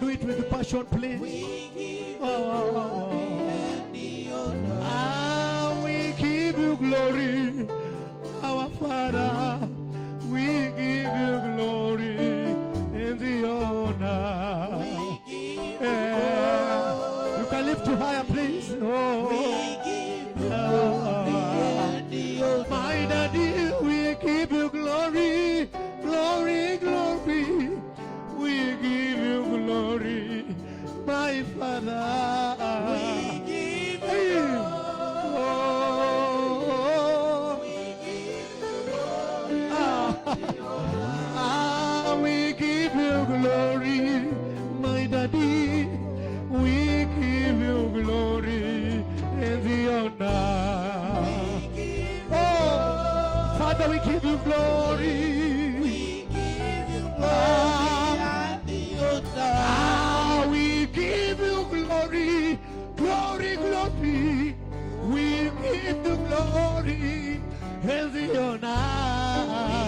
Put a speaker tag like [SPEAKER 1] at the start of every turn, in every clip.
[SPEAKER 1] do it with passion, please. We give you glory, our Father. We give you glory and the honor. You can lift you higher, please. My Daddy, we give you glory, glory, glory. We give you glory, my Father. We give you we give you glory, my Daddy. We give you glory and the honor. Father, we give you glory. We give you glory and the honor. We give you glory, glory, glory. We give you glory and the honor.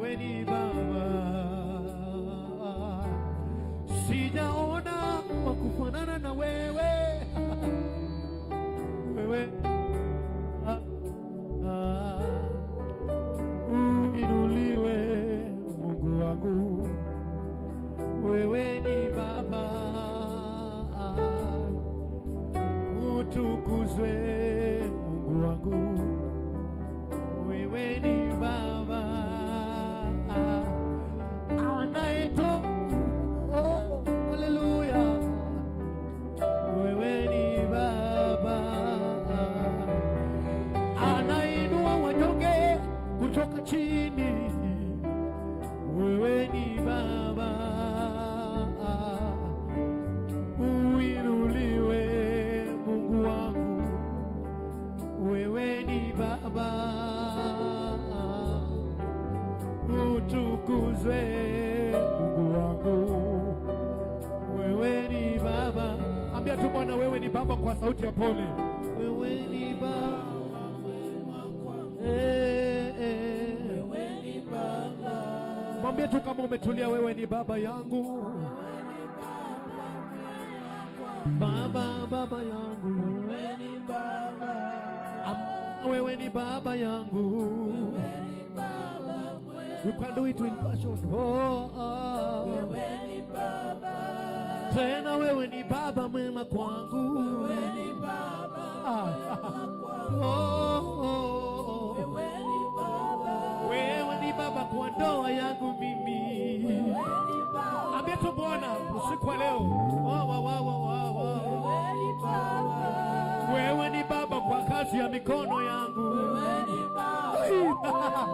[SPEAKER 1] wewe ni Baba, sijaona wa kufanana na wewe. Wewe uinuliwe Mungu wangu, wewe ni Baba, utukuzwe Mungu wangu, wewe ni Baba anayeto, oh, haleluya, wewe ni Baba anainua wanyonge kutoka chini, wewe ni Baba, uinuliwe Mungu wangu, wewe ni Baba, utukuzwe Mungu wangu, wewe ni Baba. Ambia tu Bwana, wewe ni Baba kwa sauti ya pole. Wewe ni Baba, wewe ni Baba. Mwambie tu kama umetulia, wewe ni Baba yangu, Baba, Baba yangu, wewe ni Baba, wewe ni Baba yangu. You can do it in passion. Oh, oh. Wewe ni Baba. Tena wewe ni Baba mwema kwangu. Wewe ni Baba mwema kwangu. Oh, oh. Wewe ni Baba. Wewe ni Baba kwa ndoa yangu mimi. Wewe ni Baba. Ambia tu Bwana usiku wa leo. Wewe ni Baba. Wewe ni Baba kwa kazi ya mikono yangu. Wewe ni Baba.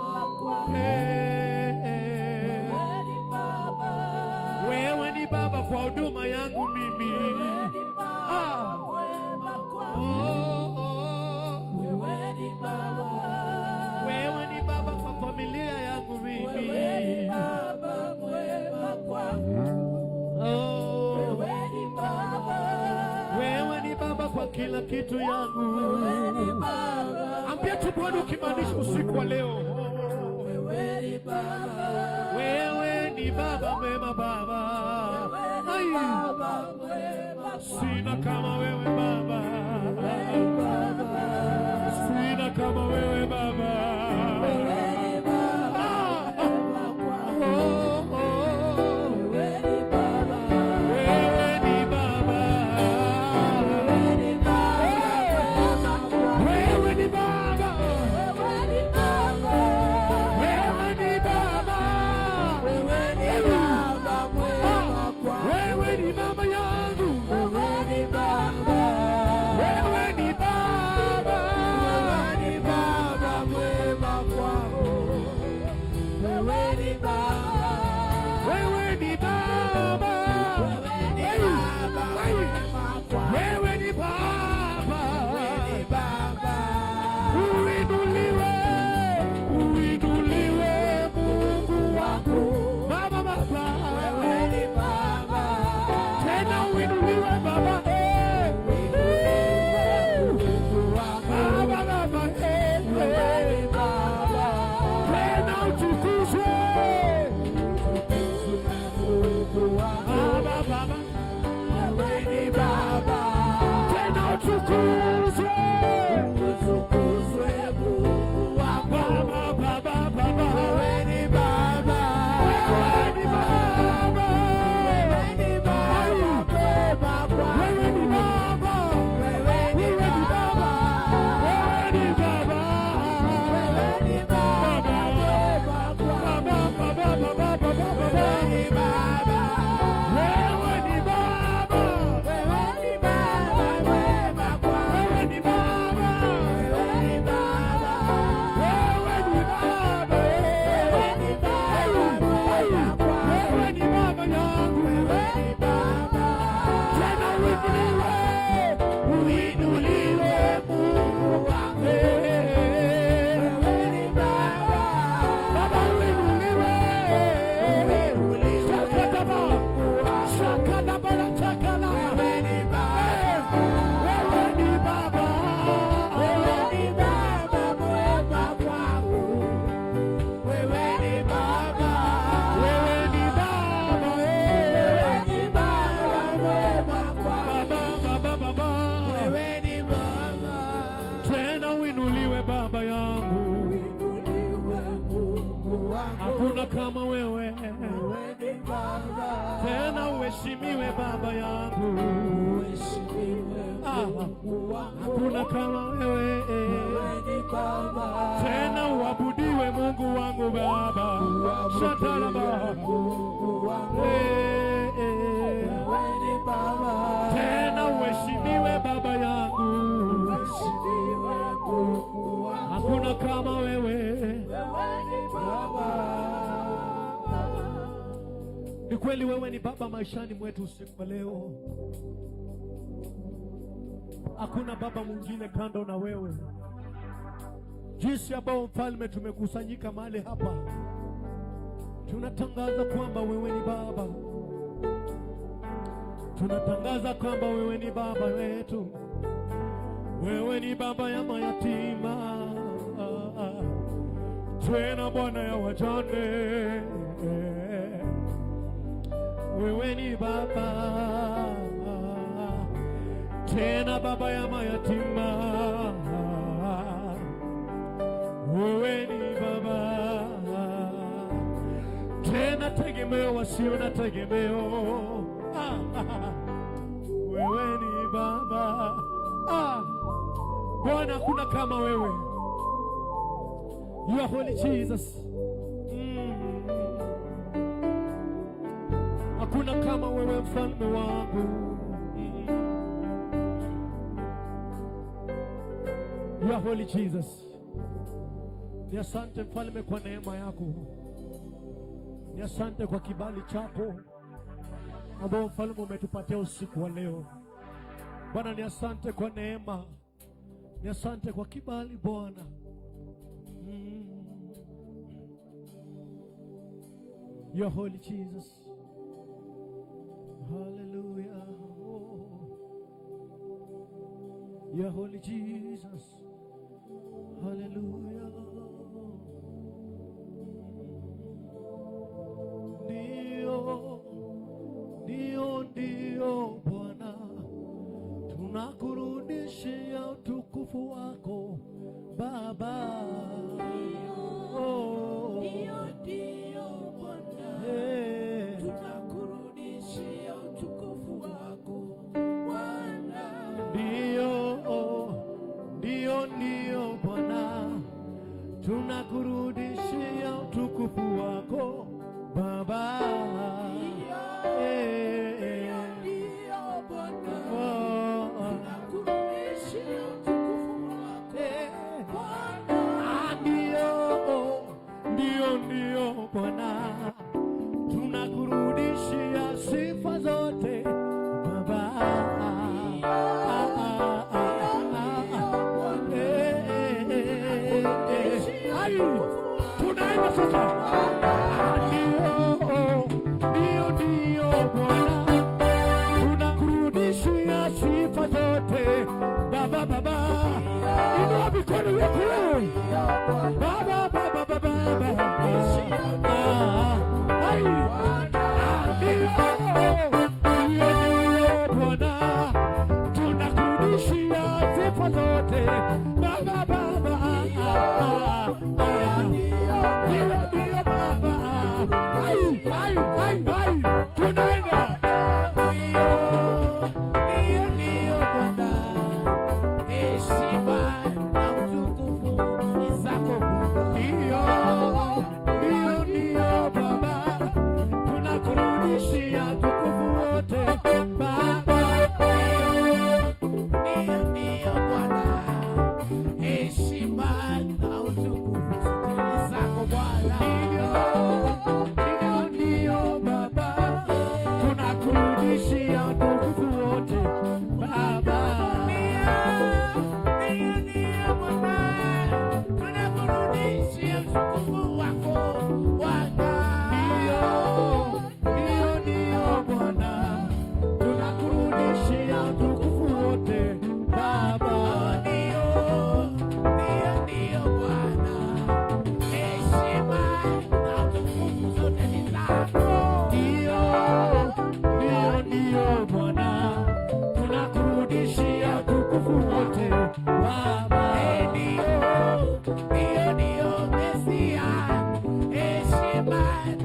[SPEAKER 1] Wewe ni Baba kwa huduma yangu mimi. Wewe ni Baba kwa familia yangu mimi. Wewe ni Baba kwa kila kitu yangu. Ambia tu Bwana ukimaanisha usiku wa leo. Wewe ni Baba. Wewe ni Baba mwema Baba. Sina kama wewe Baba. Sina kama wewe Baba. hakuna kama wewe. Tena uheshimiwe Baba yangu, hakuna kama wewe. Tena uabudiwe Mungu wangu Baba, shataraba. Tena uheshimiwe Baba yangu, hakuna kama wewe. Ni kweli wewe ni Baba maishani mwetu usiku wa leo. Hakuna Baba mwingine kando na wewe. Jinsi ambao Mfalme tumekusanyika mahali hapa, tunatangaza kwamba wewe ni Baba. Tunatangaza kwamba wewe ni Baba wetu. Wewe ni Baba ya mayatima, tena Bwana ya wajane. Wewe ni Baba, tena Baba ya mayatima. Wewe ni Baba, tena tegemeo wasio na tegemeo. Wewe ni Baba. Bwana, hakuna kama wewe. You are holy Jesus. Hakuna kama wewe mfalme wangu. You are holy Jesus. Ni asante mfalme kwa neema yako. Ni asante kwa kibali chako ambao mfalme umetupatia usiku wa leo. Bwana, ni asante kwa neema. Ni asante kwa kibali Bwana. You are holy Jesus. Hallelujah. You are holy Jesus. Hallelujah. Ndio Bwana, tunakurudishia utukufu wako Baba. Ndio Bwana, tunakurudishia utukufu wako Bwana. Ndio Bwana, tunakurudishia utukufu wako Baba. Ndio Bwana, tunakurudishia sifa zote Baba. Tunaimba sasa. Ndio Bwana, tunakurudishia sifa zote Baba. Inua mikono yako Baba.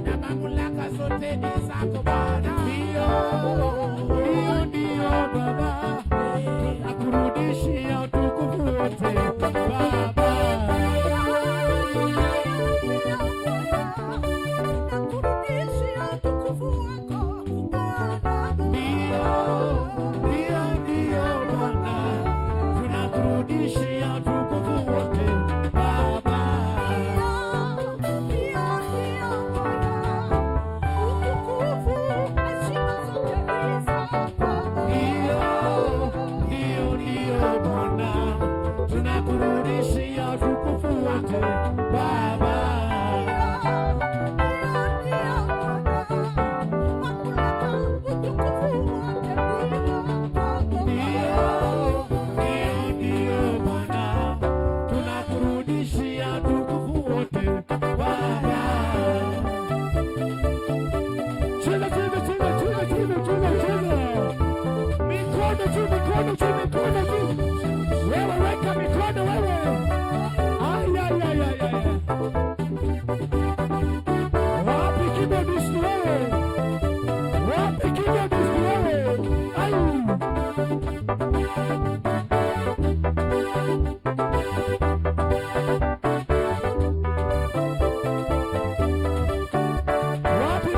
[SPEAKER 1] na mamlaka zote ni zako Bwana. Ndio Baba, nakurudishia utukufu wote Baba. Wapi